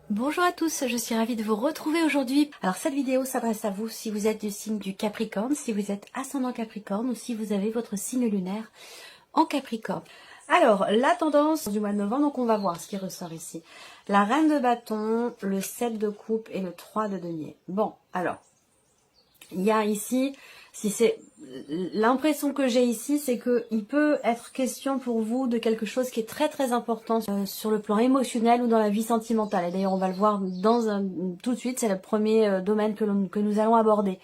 Bonjour à tous, je suis ravie de vous retrouver aujourd'hui. Alors cette vidéo s'adresse à vous si vous êtes du signe du Capricorne, si vous êtes ascendant Capricorne ou si vous avez votre signe lunaire en Capricorne. Alors la tendance du mois de novembre, donc on va voir ce qui ressort ici. La reine de bâton, le 7 de coupe et le 3 de denier. Bon, alors, il y a ici, si c'est l'impression que j'ai ici, c'est que il peut être question pour vous de quelque chose qui est très très important sur le plan émotionnel ou dans la vie sentimentale. Et d'ailleurs, on va le voir tout de suite. C'est le premier domaine que nous allons aborder.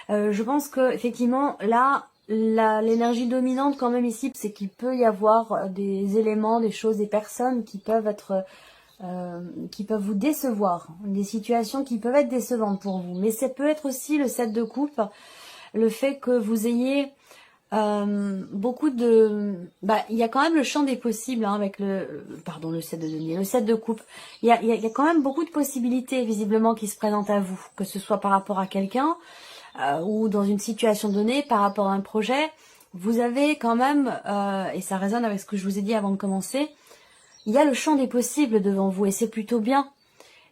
Je pense que effectivement, là, l'énergie dominante quand même ici, c'est qu'il peut y avoir des éléments, des choses, des personnes qui peuvent être qui peuvent vous décevoir, des situations qui peuvent être décevantes pour vous. Mais ça peut être aussi le 7 de coupe, le fait que vous ayez beaucoup de... il y a quand même le champ des possibles hein, avec le 7 de denier, le 7 de coupe. Il y a quand même beaucoup de possibilités visiblement qui se présentent à vous, que ce soit par rapport à quelqu'un ou dans une situation donnée, par rapport à un projet. Vous avez quand même, et ça résonne avec ce que je vous ai dit avant de commencer, il y a le champ des possibles devant vous et c'est plutôt bien.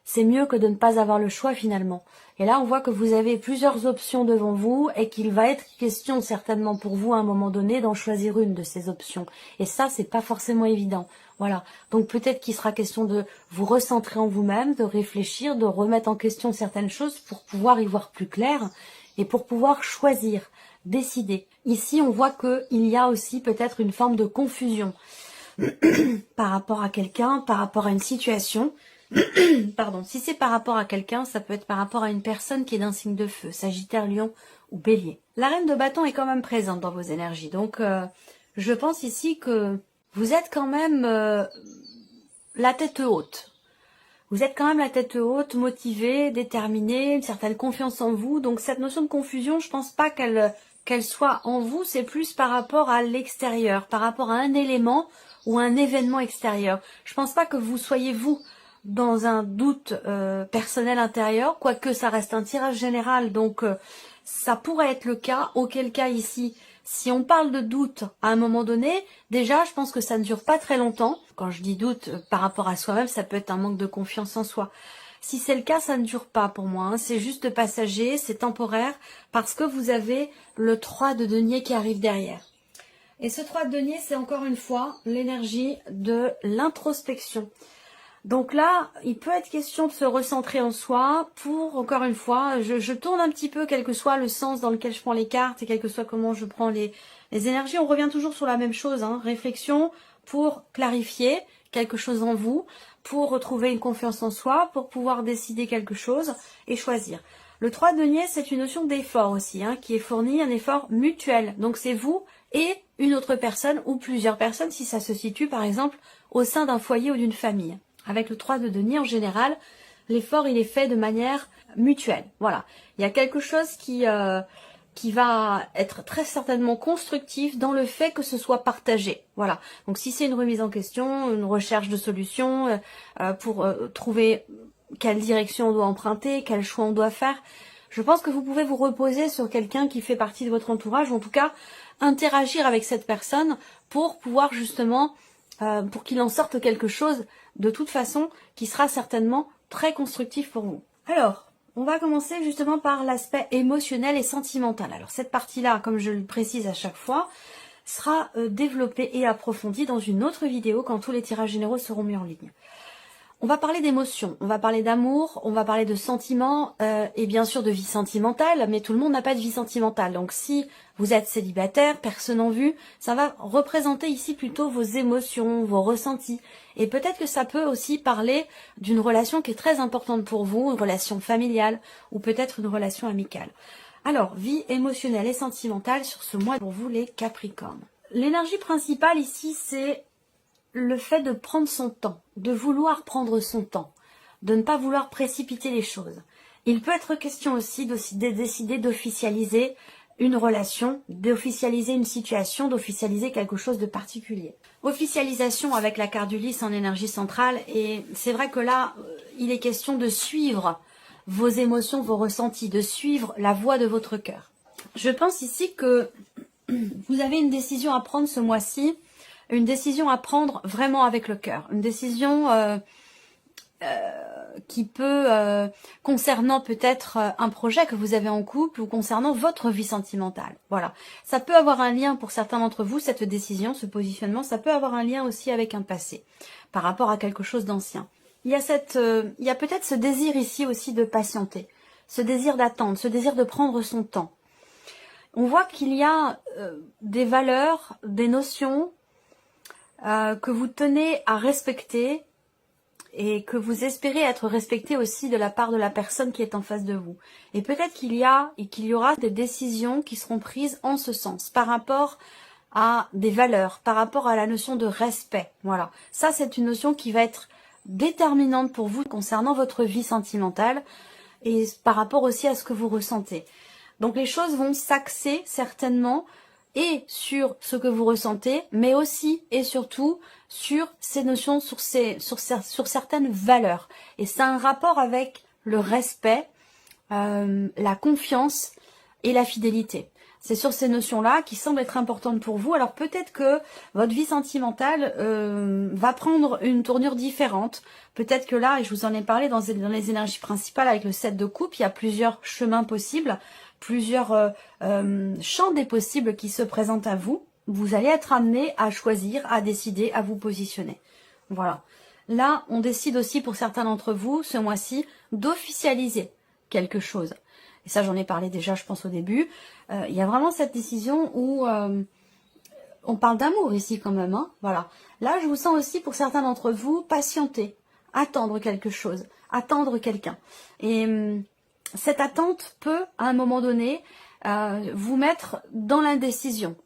C'est mieux que de ne pas avoir le choix finalement. Et là, on voit que vous avez plusieurs options devant vous et qu'il va être question certainement pour vous à un moment donné d'en choisir une de ces options. Et ça, c'est pas forcément évident. Voilà. Donc peut-être qu'il sera question de vous recentrer en vous-même, de réfléchir, de remettre en question certaines choses pour pouvoir y voir plus clair et pour pouvoir choisir, décider. Ici, on voit qu'il y a aussi peut-être une forme de confusion par rapport à quelqu'un, par rapport à une situation. Pardon, si c'est par rapport à quelqu'un, ça peut être par rapport à une personne qui est d'un signe de feu, Sagittaire, Lion ou Bélier. La reine de bâton est quand même présente dans vos énergies, donc je pense ici que vous êtes quand même la tête haute. Vous êtes quand même la tête haute, motivée, déterminée, une certaine confiance en vous. Donc cette notion de confusion, je pense pas qu'elle soit en vous, c'est plus par rapport à l'extérieur, par rapport à un élément ou un événement extérieur. Je pense pas que vous soyez vous dans un doute personnel intérieur, quoique ça reste un tirage général, donc ça pourrait être le cas, auquel cas ici, si on parle de doute à un moment donné, déjà je pense que ça ne dure pas très longtemps. Quand je dis doute par rapport à soi-même, ça peut être un manque de confiance en soi. Si c'est le cas, ça ne dure pas pour moi, hein. C'est juste passager, c'est temporaire, parce que vous avez le 3 de denier qui arrive derrière. Et ce 3 de denier, c'est encore une fois l'énergie de l'introspection. Donc là, il peut être question de se recentrer en soi pour, encore une fois, je tourne un petit peu, quel que soit le sens dans lequel je prends les cartes et quel que soit comment je prends les énergies. On revient toujours sur la même chose, hein, réflexion pour clarifier quelque chose en vous, pour retrouver une confiance en soi, pour pouvoir décider quelque chose et choisir. Le 3 de denier, c'est une notion d'effort aussi, hein, qui est fourni, un effort mutuel. Donc c'est vous et une autre personne ou plusieurs personnes, si ça se situe par exemple au sein d'un foyer ou d'une famille. Avec le 3 de denier, en général, l'effort, il est fait de manière mutuelle. Voilà. Il y a quelque chose qui va être très certainement constructif dans le fait que ce soit partagé. Voilà. Donc, si c'est une remise en question, une recherche de solutions pour trouver quelle direction on doit emprunter, quel choix on doit faire, je pense que vous pouvez vous reposer sur quelqu'un qui fait partie de votre entourage, ou en tout cas, interagir avec cette personne pour pouvoir justement, pour qu'il en sorte quelque chose de toute façon, qui sera certainement très constructif pour vous. Alors, on va commencer justement par l'aspect émotionnel et sentimental. Alors cette partie-là, comme je le précise à chaque fois, sera développée et approfondie dans une autre vidéo quand tous les tirages généraux seront mis en ligne. On va parler d'émotions, on va parler d'amour, on va parler de sentiments et bien sûr de vie sentimentale, mais tout le monde n'a pas de vie sentimentale. Donc si vous êtes célibataire, personne en vue, ça va représenter ici plutôt vos émotions, vos ressentis. Et peut-être que ça peut aussi parler d'une relation qui est très importante pour vous, une relation familiale ou peut-être une relation amicale. Alors, vie émotionnelle et sentimentale sur ce mois pour vous les Capricornes. L'énergie principale ici, c'est le fait de prendre son temps, de vouloir prendre son temps, de ne pas vouloir précipiter les choses. Il peut être question aussi de décider d'officialiser une relation, d'officialiser une situation, d'officialiser quelque chose de particulier. Officialisation avec la carte du lys en énergie centrale, et c'est vrai que là, il est question de suivre vos émotions, vos ressentis, de suivre la voie de votre cœur. Je pense ici que vous avez une décision à prendre ce mois-ci, une décision à prendre vraiment avec le cœur, une décision concernant peut-être un projet que vous avez en couple ou concernant votre vie sentimentale. Voilà. Ça peut avoir un lien pour certains d'entre vous, cette décision, ce positionnement, ça peut avoir un lien aussi avec un passé, par rapport à quelque chose d'ancien. Il y a peut-être ce désir ici aussi de patienter, ce désir d'attendre, ce désir de prendre son temps. On voit qu'il y a des valeurs, des notions que vous tenez à respecter et que vous espérez être respecté aussi de la part de la personne qui est en face de vous. Et peut-être qu'il y aura des décisions qui seront prises en ce sens, par rapport à des valeurs, par rapport à la notion de respect. Voilà, ça c'est une notion qui va être déterminante pour vous concernant votre vie sentimentale et par rapport aussi à ce que vous ressentez. Donc les choses vont s'axer certainement et sur ce que vous ressentez, mais aussi et surtout sur ces notions, sur certaines valeurs. Et c'est un rapport avec le respect, la confiance et la fidélité. C'est sur ces notions-là qui semblent être importantes pour vous. Alors peut-être que votre vie sentimentale va prendre une tournure différente. Peut-être que là, et je vous en ai parlé dans les énergies principales avec le 7 de coupe, il y a plusieurs chemins possibles, plusieurs champs des possibles qui se présentent à vous. Vous allez être amené à choisir, à décider, à vous positionner. Voilà. Là, on décide aussi pour certains d'entre vous, ce mois-ci, d'officialiser quelque chose. Et ça, j'en ai parlé déjà, je pense, au début. Il y a vraiment cette décision où on parle d'amour ici quand même. Hein, voilà. Là, je vous sens aussi, pour certains d'entre vous, patienter, attendre quelque chose, attendre quelqu'un. Et cette attente peut, à un moment donné, vous mettre dans l'indécision.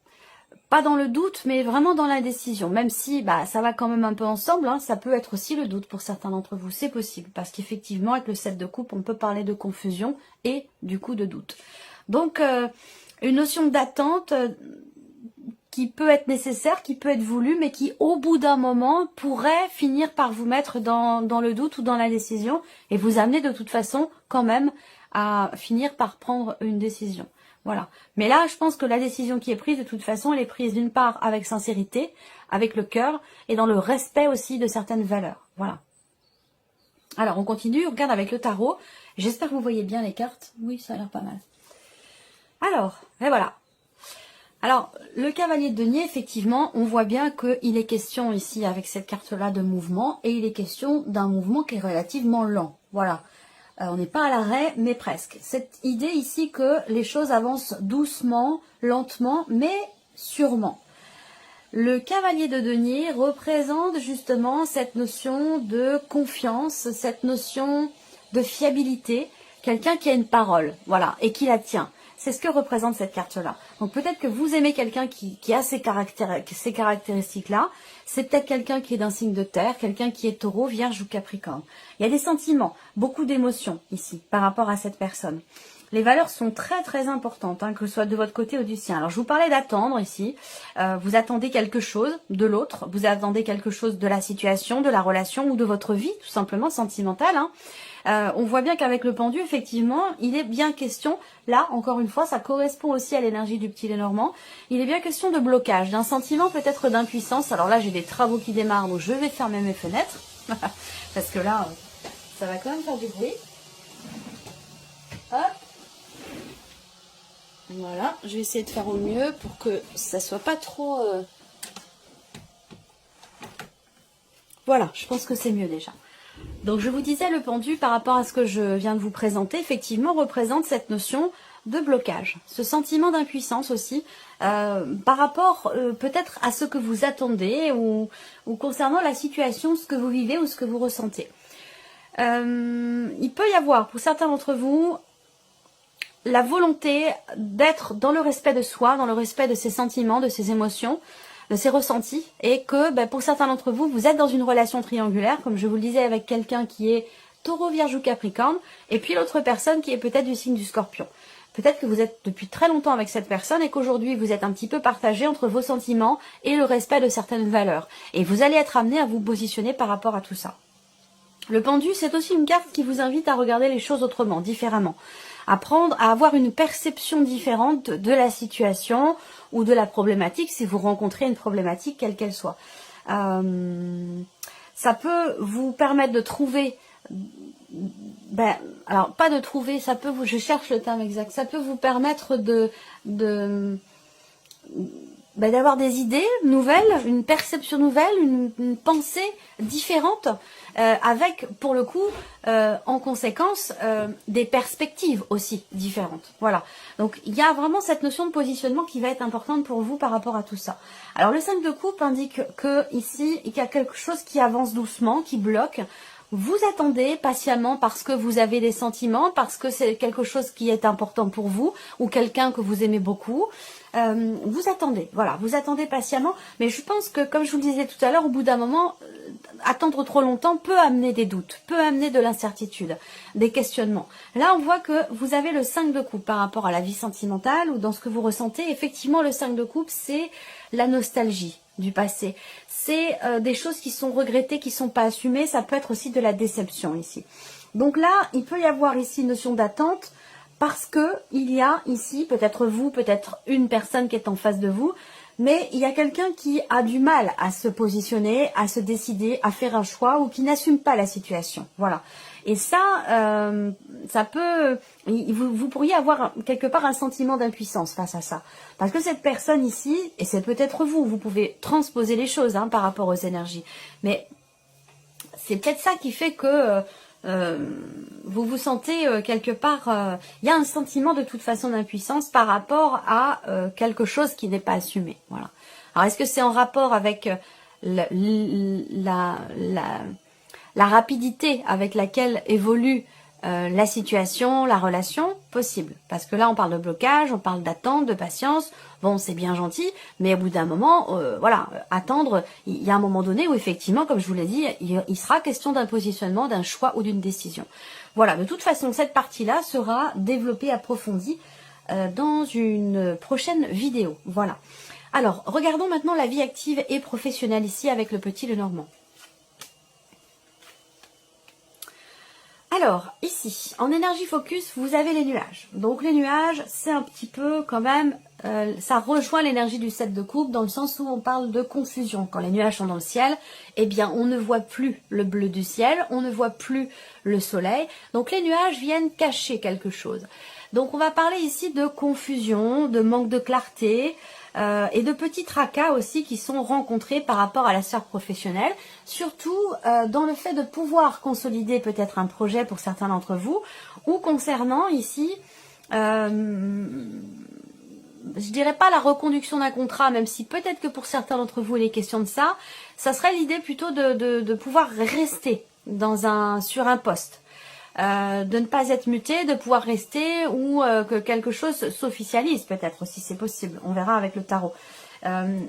Pas dans le doute, mais vraiment dans l'indécision. Même si ça va quand même un peu ensemble, hein, ça peut être aussi le doute pour certains d'entre vous. C'est possible, parce qu'effectivement, avec le 7 de coupe, on peut parler de confusion et du coup de doute. Donc, une notion d'attente qui peut être nécessaire, qui peut être voulue, mais qui, au bout d'un moment, pourrait finir par vous mettre dans le doute ou dans l'indécision et vous amener de toute façon, quand même, à finir par prendre une décision. Voilà. Mais là, je pense que la décision qui est prise, de toute façon, elle est prise d'une part avec sincérité, avec le cœur, et dans le respect aussi de certaines valeurs. Voilà. Alors, on continue, on regarde avec le tarot. J'espère que vous voyez bien les cartes. Oui, ça a l'air pas mal. Alors, et voilà. Alors, le cavalier de denier, effectivement, on voit bien qu'il est question ici, avec cette carte-là, de mouvement, et il est question d'un mouvement qui est relativement lent. Voilà. On n'est pas à l'arrêt, mais presque. Cette idée ici que les choses avancent doucement, lentement, mais sûrement. Le cavalier de denier représente justement cette notion de confiance, cette notion de fiabilité, quelqu'un qui a une parole, voilà, et qui la tient. C'est ce que représente cette carte-là. Donc peut-être que vous aimez quelqu'un qui a ces caractéristiques-là. C'est peut-être quelqu'un qui est d'un signe de terre, quelqu'un qui est taureau, vierge ou capricorne. Il y a des sentiments, beaucoup d'émotions ici par rapport à cette personne. Les valeurs sont très très importantes, hein, que ce soit de votre côté ou du sien. Alors je vous parlais d'attendre ici. Vous attendez quelque chose de l'autre, vous attendez quelque chose de la situation, de la relation ou de votre vie, tout simplement sentimentale. Hein. On voit bien qu'avec le pendu, effectivement, il est bien question, là, encore une fois, ça correspond aussi à l'énergie du petit Lénormand, il est bien question de blocage, d'un sentiment peut-être d'impuissance. Alors là, j'ai des travaux qui démarrent, donc je vais fermer mes fenêtres, parce que là, ça va quand même faire du bruit. Hop. Voilà, je vais essayer de faire au mieux pour que ça soit pas trop... Voilà, je pense que c'est mieux déjà. Donc je vous disais, le pendu, par rapport à ce que je viens de vous présenter, effectivement représente cette notion de blocage, ce sentiment d'impuissance aussi, par rapport peut-être à ce que vous attendez ou concernant la situation, ce que vous vivez ou ce que vous ressentez. Il peut y avoir pour certains d'entre vous la volonté d'être dans le respect de soi, dans le respect de ses sentiments, de ses émotions, de ses ressentis, et que pour certains d'entre vous, vous êtes dans une relation triangulaire, comme je vous le disais, avec quelqu'un qui est taureau, vierge ou capricorne, et puis l'autre personne qui est peut-être du signe du scorpion. Peut-être que vous êtes depuis très longtemps avec cette personne et qu'aujourd'hui vous êtes un petit peu partagé entre vos sentiments et le respect de certaines valeurs. Et vous allez être amené à vous positionner par rapport à tout ça. Le pendu, c'est aussi une carte qui vous invite à regarder les choses autrement, différemment. Apprendre à avoir une perception différente de la situation ou de la problématique si vous rencontrez une problématique quelle qu'elle soit. Ça peut vous permettre de trouver ben, alors pas de trouver, ça peut vous, je cherche le terme exact, ça peut vous permettre d'avoir des idées nouvelles, une perception nouvelle, une pensée différente, avec pour le coup, en conséquence, des perspectives aussi différentes. Voilà. Donc il y a vraiment cette notion de positionnement qui va être importante pour vous par rapport à tout ça. Alors le 5 de coupe indique que ici il y a quelque chose qui avance doucement, qui bloque. Vous attendez patiemment parce que vous avez des sentiments, parce que c'est quelque chose qui est important pour vous, ou quelqu'un que vous aimez beaucoup. Vous attendez, voilà, vous attendez patiemment, mais je pense que, comme je vous le disais tout à l'heure, au bout d'un moment, attendre trop longtemps peut amener des doutes, peut amener de l'incertitude, des questionnements. Là, on voit que vous avez le 5 de coupe par rapport à la vie sentimentale, ou dans ce que vous ressentez. Effectivement, le 5 de coupe, c'est la nostalgie du passé. C'est des choses qui sont regrettées, qui ne sont pas assumées. Ça peut être aussi de la déception ici. Donc là, il peut y avoir ici une notion d'attente, parce que il y a ici, peut-être vous, peut-être une personne qui est en face de vous, mais il y a quelqu'un qui a du mal à se positionner, à se décider, à faire un choix, ou qui n'assume pas la situation. Voilà. Et ça, ça peut, vous pourriez avoir quelque part un sentiment d'impuissance face à ça. Parce que cette personne ici, et c'est peut-être vous, vous pouvez transposer les choses par rapport aux énergies, mais c'est peut-être ça qui fait que vous vous sentez quelque part, il y a un sentiment de toute façon d'impuissance par rapport à quelque chose qui n'est pas assumé. Voilà. Alors est-ce que c'est en rapport avec la rapidité avec laquelle évolue la situation, la relation? Possible. Parce que là, on parle de blocage, on parle d'attente, de patience. Bon, c'est bien gentil, mais au bout d'un moment, voilà, attendre, il y a un moment donné où effectivement, comme je vous l'ai dit, il sera question d'un positionnement, d'un choix ou d'une décision. Voilà, de toute façon, cette partie-là sera développée, approfondie dans une prochaine vidéo. Voilà. Alors, regardons maintenant la vie active et professionnelle ici avec le petit Lenormand. Alors, ici, en énergie focus, vous avez les nuages. Donc, les nuages, c'est un petit peu quand même, ça rejoint l'énergie du 7 de coupe dans le sens où on parle de confusion. Quand les nuages sont dans le ciel, eh bien, on ne voit plus le bleu du ciel, on ne voit plus le soleil. Donc, les nuages viennent cacher quelque chose. Donc, on va parler ici de confusion, de manque de clarté, et de petits tracas aussi qui sont rencontrés par rapport à la sphère professionnelle, surtout dans le fait de pouvoir consolider peut-être un projet pour certains d'entre vous, ou concernant ici, je dirais pas la reconduction d'un contrat, même si peut-être que pour certains d'entre vous il est question de ça, ça serait l'idée plutôt de pouvoir rester sur un poste. De ne pas être muté, de pouvoir rester ou que quelque chose s'officialise peut-être aussi, c'est possible, on verra avec le tarot.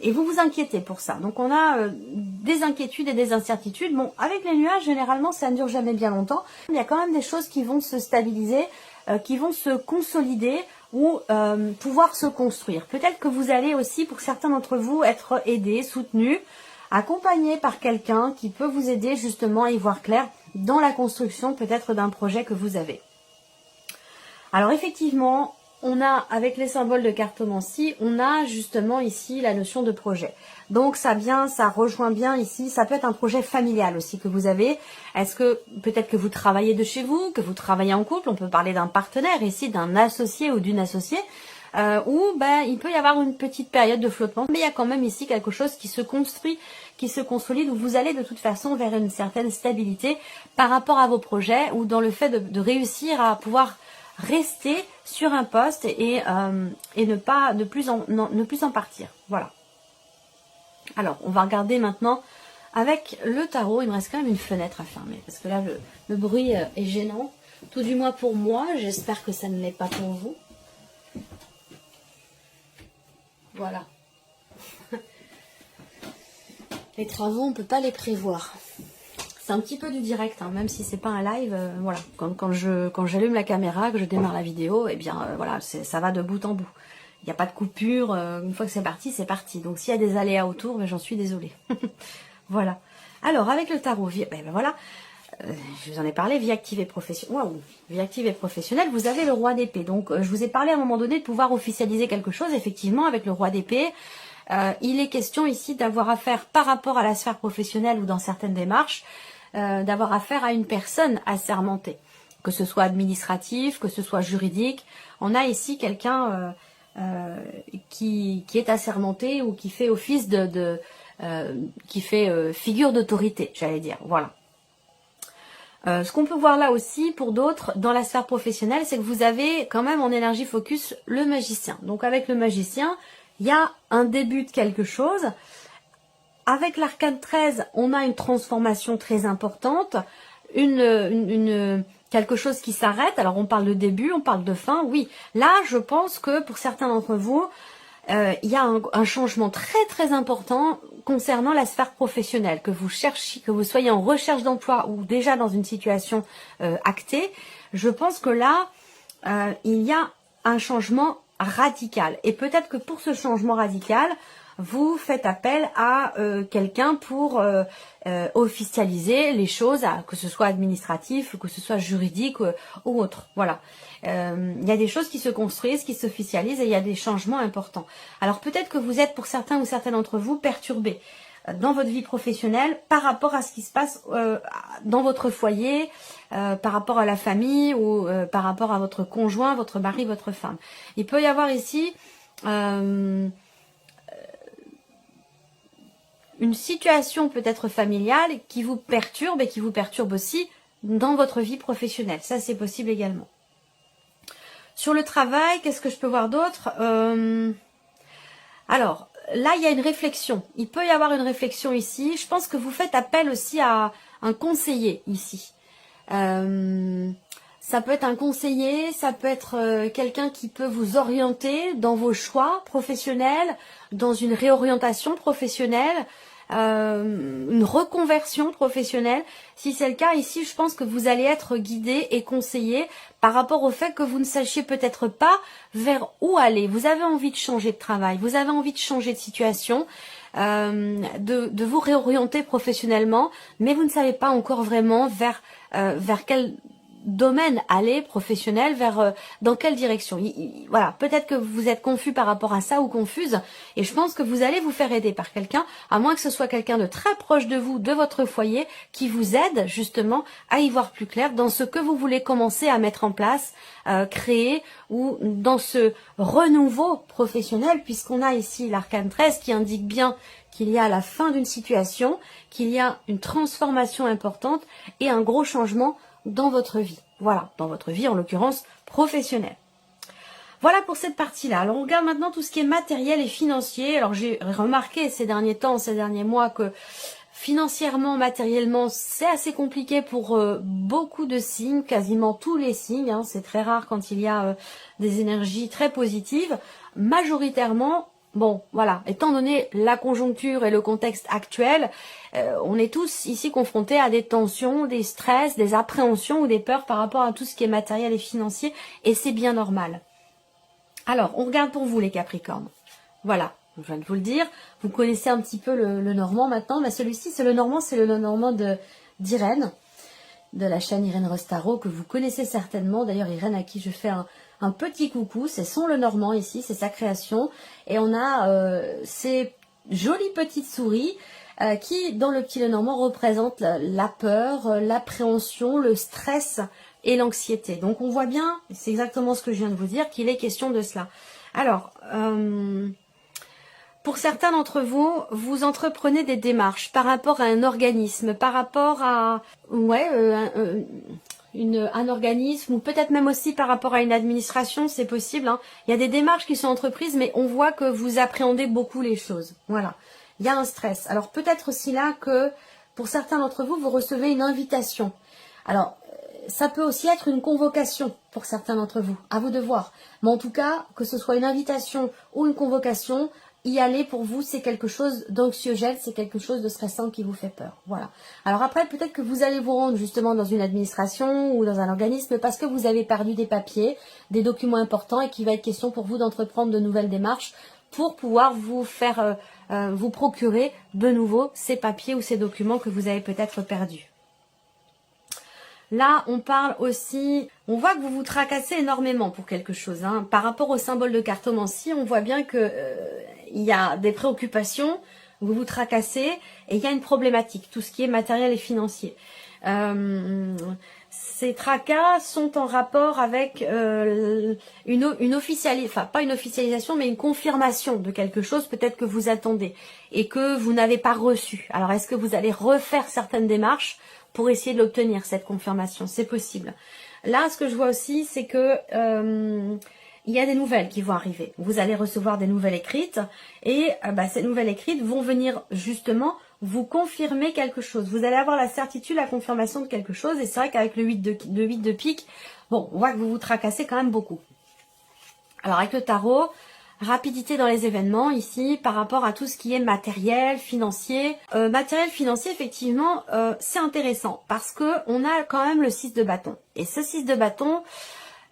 Et vous vous inquiétez pour ça. Donc on a des inquiétudes et des incertitudes. Bon, avec les nuages, généralement, ça ne dure jamais bien longtemps. Il y a quand même des choses qui vont se stabiliser, qui vont se consolider ou pouvoir se construire. Peut-être que vous allez aussi, pour certains d'entre vous, être aidés, soutenus, accompagné par quelqu'un qui peut vous aider justement à y voir clair dans la construction peut-être d'un projet que vous avez. Alors effectivement, on a avec les symboles de cartomancie, on a justement ici la notion de projet. Donc ça rejoint bien ici, ça peut être un projet familial aussi que vous avez. Est-ce que peut-être que vous travaillez de chez vous, que vous travaillez en couple, on peut parler d'un partenaire ici, d'un associé ou d'une associée. Où il peut y avoir une petite période de flottement, mais il y a quand même ici quelque chose qui se construit, qui se consolide, où vous allez de toute façon vers une certaine stabilité par rapport à vos projets, ou dans le fait de réussir à pouvoir rester sur un poste et ne plus en partir. Voilà. Alors, on va regarder maintenant avec le tarot. Il me reste quand même une fenêtre à fermer, parce que là, le bruit est gênant, tout du moins pour moi. J'espère que ça ne l'est pas pour vous. Voilà. Les travaux, on ne peut pas les prévoir. C'est un petit peu du direct, même si c'est pas un live. Voilà. Quand j'allume la caméra, que je démarre la vidéo, eh bien voilà, ça va de bout en bout. Il n'y a pas de coupure. Une fois que c'est parti, c'est parti. Donc s'il y a des aléas autour, j'en suis désolée. Voilà. Alors avec le tarot, voilà. Je vous en ai parlé, vie active et professionnelle. Waouh, vie active et professionnelle, vous avez le roi d'épée. Donc, je vous ai parlé à un moment donné de pouvoir officialiser quelque chose. Effectivement, avec le roi d'épée, il est question ici d'avoir affaire par rapport à la sphère professionnelle ou dans certaines démarches, d'avoir affaire à une personne assermentée. que ce soit administratif, que ce soit juridique. On a ici quelqu'un qui est assermenté ou qui fait office qui fait figure d'autorité, j'allais dire. Voilà. Ce qu'on peut voir là aussi pour d'autres dans la sphère professionnelle, c'est que vous avez quand même en énergie focus le magicien. Donc avec le magicien, il y a un début de quelque chose. Avec l'arcane 13, on a une transformation très importante, quelque chose qui s'arrête. Alors on parle de début, on parle de fin, oui. Là, je pense que pour certains d'entre vous, il y a un changement très très important concernant la sphère professionnelle, que vous cherchiez, que vous soyez en recherche d'emploi ou déjà dans une situation actée. Je pense que là, il y a un changement radical. Et peut-être que pour ce changement radical, vous faites appel à quelqu'un pour officialiser les choses, que ce soit administratif, que ce soit juridique ou autre. Voilà. Il y a des choses qui se construisent, qui s'officialisent et il y a des changements importants. Alors peut-être que vous êtes pour certains ou certaines d'entre vous perturbés dans votre vie professionnelle par rapport à ce qui se passe dans votre foyer, par rapport à la famille ou par rapport à votre conjoint, votre mari, votre femme. Il peut y avoir ici une situation peut-être familiale qui vous perturbe et qui vous perturbe aussi dans votre vie professionnelle. Ça, c'est possible également. Sur le travail, qu'est-ce que je peux voir d'autre? Alors, là, il y a une réflexion. Il peut y avoir une réflexion ici. Je pense que vous faites appel aussi à un conseiller ici. Ça peut être un conseiller, ça peut être quelqu'un qui peut vous orienter dans vos choix professionnels, dans une réorientation professionnelle, une reconversion professionnelle. Si c'est le cas ici, je pense que vous allez être guidé et conseillé par rapport au fait que vous ne sachiez peut-être pas vers où aller. Vous avez envie de changer de travail, vous avez envie de changer de situation, de vous réorienter professionnellement, mais vous ne savez pas encore vraiment vers quel domaine aller professionnel, dans quelle direction. Voilà, peut-être que vous êtes confus par rapport à ça ou confuse, et je pense que vous allez vous faire aider par quelqu'un, à moins que ce soit quelqu'un de très proche de vous, de votre foyer, qui vous aide justement à y voir plus clair dans ce que vous voulez commencer à mettre en place, créer, ou dans ce renouveau professionnel, puisqu'on a ici l'arcane 13 qui indique bien qu'il y a la fin d'une situation, qu'il y a une transformation importante et un gros changement dans votre vie. Voilà, dans votre vie en l'occurrence professionnelle. Voilà pour cette partie-là. Alors on regarde maintenant tout ce qui est matériel et financier. Alors j'ai remarqué ces derniers temps, ces derniers mois que financièrement, matériellement, c'est assez compliqué pour beaucoup de signes, quasiment tous les signes. Hein. C'est très rare quand il y a des énergies très positives. Majoritairement, bon, voilà, étant donné la conjoncture et le contexte actuel, on est tous ici confrontés à des tensions, des stress, des appréhensions ou des peurs par rapport à tout ce qui est matériel et financier, et c'est bien normal. Alors, on regarde pour vous les Capricornes. Voilà, je viens de vous le dire. Vous connaissez un petit peu le Normand maintenant, mais celui-ci, c'est le Normand d'Irène, de la chaîne Irène Rostaro, que vous connaissez certainement. D'ailleurs, Irène, à qui je fais un petit coucou, c'est son Lenormand ici, c'est sa création. Et on a ces jolies petites souris qui, dans le petit Lenormand, représentent la peur, l'appréhension, le stress et l'anxiété. Donc on voit bien, c'est exactement ce que je viens de vous dire, qu'il est question de cela. Alors, pour certains d'entre vous, vous entreprenez des démarches par rapport à un organisme, par rapport à un organisme, ou peut-être même aussi par rapport à une administration, c'est possible. Hein. Il y a des démarches qui sont entreprises, mais on voit que vous appréhendez beaucoup les choses. Voilà, il y a un stress. Alors peut-être aussi là que pour certains d'entre vous, vous recevez une invitation. Alors, ça peut aussi être une convocation pour certains d'entre vous, à vous de voir. Mais en tout cas, que ce soit une invitation ou une convocation, y aller pour vous, c'est quelque chose d'anxiogène, c'est quelque chose de stressant qui vous fait peur. Voilà. Alors après, peut-être que vous allez vous rendre justement dans une administration ou dans un organisme parce que vous avez perdu des papiers, des documents importants et qu'il va être question pour vous d'entreprendre de nouvelles démarches pour pouvoir vous faire, vous procurer de nouveau ces papiers ou ces documents que vous avez peut-être perdus. Là, on parle aussi, on voit que vous vous tracassez énormément pour quelque chose. Hein. Par rapport au symbole de cartomancie, on voit bien que il y a des préoccupations, vous vous tracassez et il y a une problématique, tout ce qui est matériel et financier. ces tracas sont en rapport avec une officialisation, enfin pas une officialisation, mais une confirmation de quelque chose peut-être que vous attendez et que vous n'avez pas reçu. Alors est-ce que vous allez refaire certaines démarches pour essayer de l'obtenir, cette confirmation? C'est possible. Là, ce que je vois aussi, c'est que il y a des nouvelles qui vont arriver. Vous allez recevoir des nouvelles écrites et ces nouvelles écrites vont venir justement vous confirmer quelque chose. Vous allez avoir la certitude, la confirmation de quelque chose. Et c'est vrai qu'avec le 8 de pique, bon, on voit que vous vous tracassez quand même beaucoup. Alors avec le tarot, rapidité dans les événements ici par rapport à tout ce qui est matériel, financier. Matériel, financier, effectivement, c'est intéressant parce que on a quand même le 6 de bâton. Et ce 6 de bâton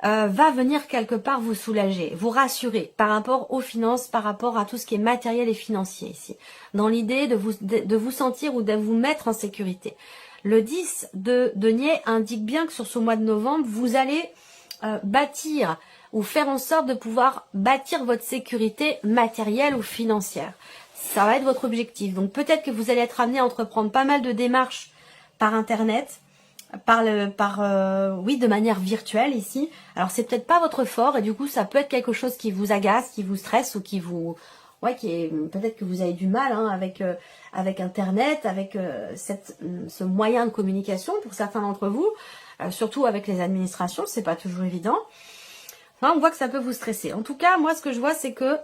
va venir quelque part vous soulager, vous rassurer par rapport aux finances, par rapport à tout ce qui est matériel et financier ici. Dans l'idée de vous sentir ou de vous mettre en sécurité. Le 10 de denier indique bien que sur ce mois de novembre, vous allez bâtir ou faire en sorte de pouvoir bâtir votre sécurité matérielle ou financière. Ça va être votre objectif. Donc peut-être que vous allez être amené à entreprendre pas mal de démarches par internet, oui, de manière virtuelle ici. Alors c'est peut-être pas votre fort et du coup ça peut être quelque chose qui vous agace, qui vous stresse ou qui vous, peut-être que vous avez du mal avec internet, avec ce moyen de communication pour certains d'entre vous, surtout avec les administrations, c'est pas toujours évident. Enfin, on voit que ça peut vous stresser. En tout cas, moi ce que je vois c'est que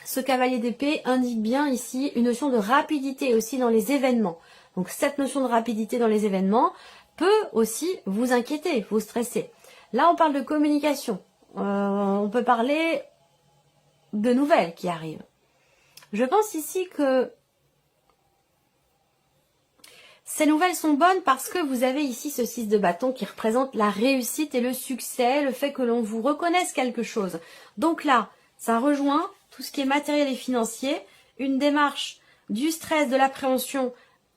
ce cavalier d'épée indique bien ici une notion de rapidité aussi dans les événements. Donc cette notion de rapidité dans les événements peut aussi vous inquiéter, vous stresser. Là, on parle de communication. On peut parler de nouvelles qui arrivent. Je pense ici que ces nouvelles sont bonnes parce que vous avez ici ce 6 de bâton qui représente la réussite et le succès, le fait que l'on vous reconnaisse quelque chose. Donc là, ça rejoint tout ce qui est matériel et financier, une démarche du stress, de l'appréhension,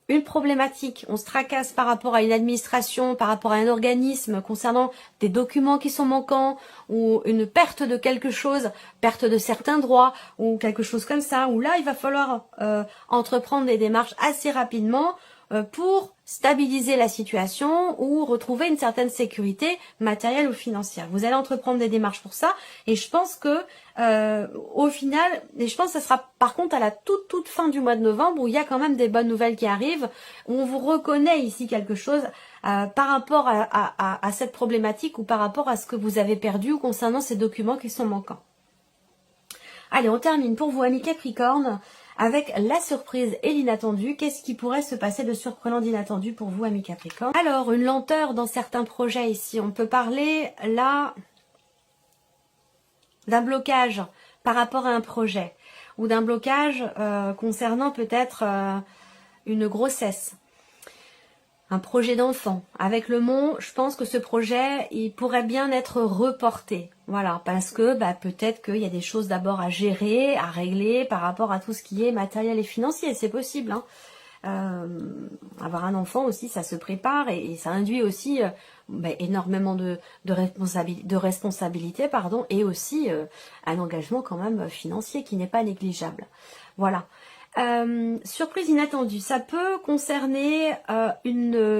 une problématique, on se tracasse par rapport à une administration, par rapport à un organisme concernant des documents qui sont manquants ou une perte de quelque chose, perte de certains droits ou quelque chose comme ça, où là il va falloir entreprendre des démarches assez rapidement pour stabiliser la situation ou retrouver une certaine sécurité matérielle ou financière. Vous allez entreprendre des démarches pour ça et je pense que au final, et je pense que ça sera par contre à la toute fin du mois de novembre où il y a quand même des bonnes nouvelles qui arrivent, où on vous reconnaît ici quelque chose par rapport à cette problématique ou par rapport à ce que vous avez perdu ou concernant ces documents qui sont manquants. Allez, on termine pour vous, amis Capricorne, avec la surprise et l'inattendu. Qu'est-ce qui pourrait se passer de surprenant, d'inattendu pour vous, amis Capricorne? Alors, une lenteur dans certains projets ici. On peut parler là d'un blocage par rapport à un projet ou d'un blocage concernant peut-être une grossesse, un projet d'enfant. Avec le mont, je pense que ce projet, il pourrait bien être reporté. Voilà, parce que peut-être qu'il y a des choses d'abord à gérer, à régler par rapport à tout ce qui est matériel et financier. C'est possible, hein. Avoir un enfant aussi, ça se prépare et ça induit aussi énormément de responsabilités, pardon, et aussi un engagement quand même financier qui n'est pas négligeable. Voilà. Surprise inattendue, ça peut concerner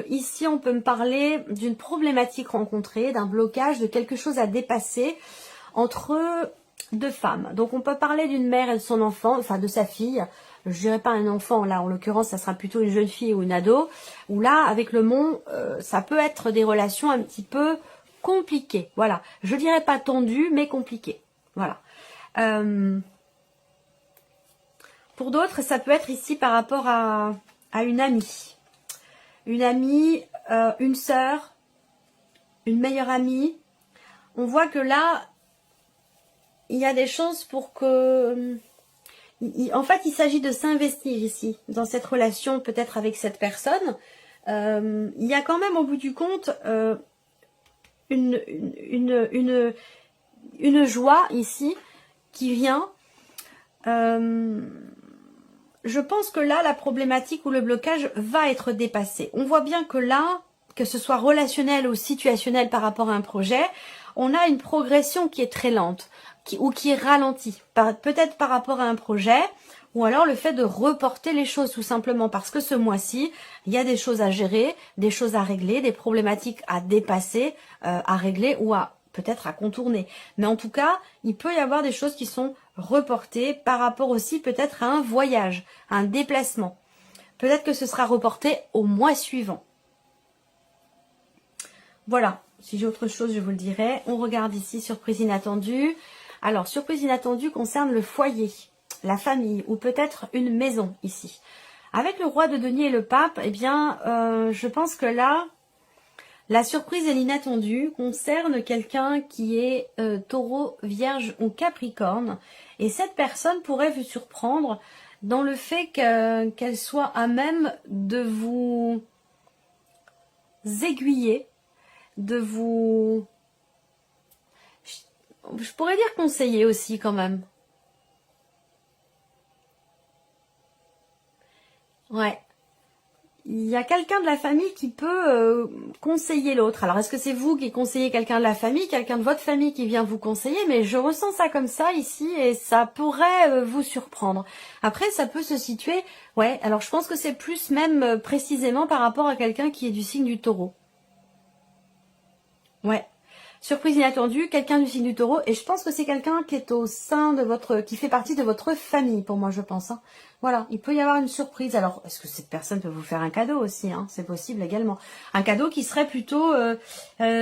ici on peut me parler d'une problématique rencontrée, d'un blocage, de quelque chose à dépasser entre deux femmes. Donc on peut parler d'une mère et de son enfant, enfin de sa fille. Je dirais pas un enfant, là en l'occurrence ça sera plutôt une jeune fille ou une ado, où là avec le mont, ça peut être des relations un petit peu compliquées, voilà. Je dirais pas tendues, mais compliquées, voilà. Pour d'autres, ça peut être ici par rapport à une amie. Une amie, une sœur, une meilleure amie. On voit que là, il y a des chances pour que... En fait, il s'agit de s'investir ici, dans cette relation, peut-être avec cette personne. Il y a quand même, au bout du compte, une joie ici qui vient. Je pense que là, la problématique ou le blocage va être dépassé. On voit bien que là, que ce soit relationnel ou situationnel par rapport à un projet, on a une progression qui est très lente ou qui est ralentie. Peut-être par rapport à un projet Ou alors le fait de reporter les choses tout simplement parce que ce mois-ci, il y a des choses à gérer, des choses à régler, des problématiques à dépasser, à régler ou à peut-être à contourner. Mais en tout cas, il peut y avoir des choses qui sont reportées par rapport aussi peut-être à un voyage, à un déplacement. Peut-être que ce sera reporté au mois suivant. Voilà, si j'ai autre chose, je vous le dirai. On regarde ici, surprise inattendue. Alors, surprise inattendue concerne le foyer, la famille ou peut-être une maison ici. Avec le roi de denier et le pape, eh bien, je pense que là, la surprise et l'inattendu concerne quelqu'un qui est taureau, vierge ou capricorne. Et cette personne pourrait vous surprendre dans le fait qu'elle soit à même de vous aiguiller, de vous... Je pourrais dire conseiller aussi quand même. Ouais. Il y a quelqu'un de la famille qui peut conseiller l'autre. Alors, est-ce que c'est vous qui conseillez quelqu'un de la famille, quelqu'un de votre famille qui vient vous conseiller? Mais je ressens ça comme ça ici et ça pourrait vous surprendre. Après, ça peut se situer... Ouais, alors je pense que c'est plus même précisément par rapport à quelqu'un qui est du signe du taureau. Ouais. Surprise inattendue, quelqu'un du signe du taureau, et je pense que c'est quelqu'un qui est au sein de votre, qui fait partie de votre famille, pour moi, je pense. Hein. Voilà, il peut y avoir une surprise. Alors, est-ce que cette personne peut vous faire un cadeau aussi, hein? C'est possible également. Un cadeau qui serait plutôt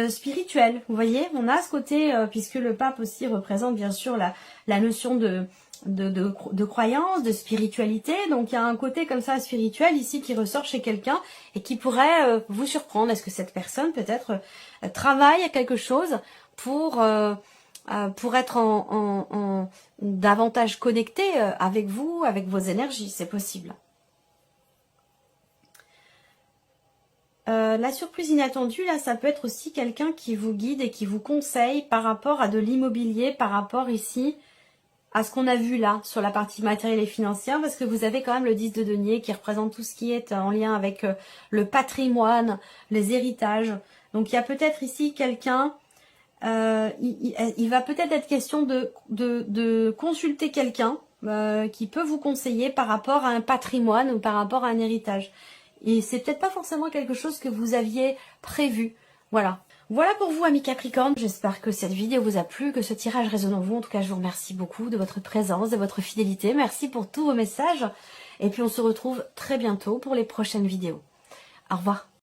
spirituel. Vous voyez, on a ce côté, puisque le pape aussi représente bien sûr la notion de croyance, de spiritualité. Donc il y a un côté comme ça spirituel ici qui ressort chez quelqu'un et qui pourrait vous surprendre. Est-ce que cette personne peut-être travaille à quelque chose pour être davantage connecté avec vous, avec vos énergies? C'est possible. La surprise inattendue, là, ça peut être aussi quelqu'un qui vous guide et qui vous conseille par rapport à de l'immobilier, par rapport ici à ce qu'on a vu là sur la partie matérielle et financière, parce que vous avez quand même le 10 de denier qui représente tout ce qui est en lien avec le patrimoine, les héritages. Donc il y a peut-être ici quelqu'un, il va peut-être être question de consulter quelqu'un qui peut vous conseiller par rapport à un patrimoine ou par rapport à un héritage. Et c'est peut-être pas forcément quelque chose que vous aviez prévu. Voilà. Voilà pour vous, amis Capricorne. J'espère que cette vidéo vous a plu, que ce tirage résonne en vous. En tout cas, je vous remercie beaucoup de votre présence, de votre fidélité. Merci pour tous vos messages. Et puis, on se retrouve très bientôt pour les prochaines vidéos. Au revoir.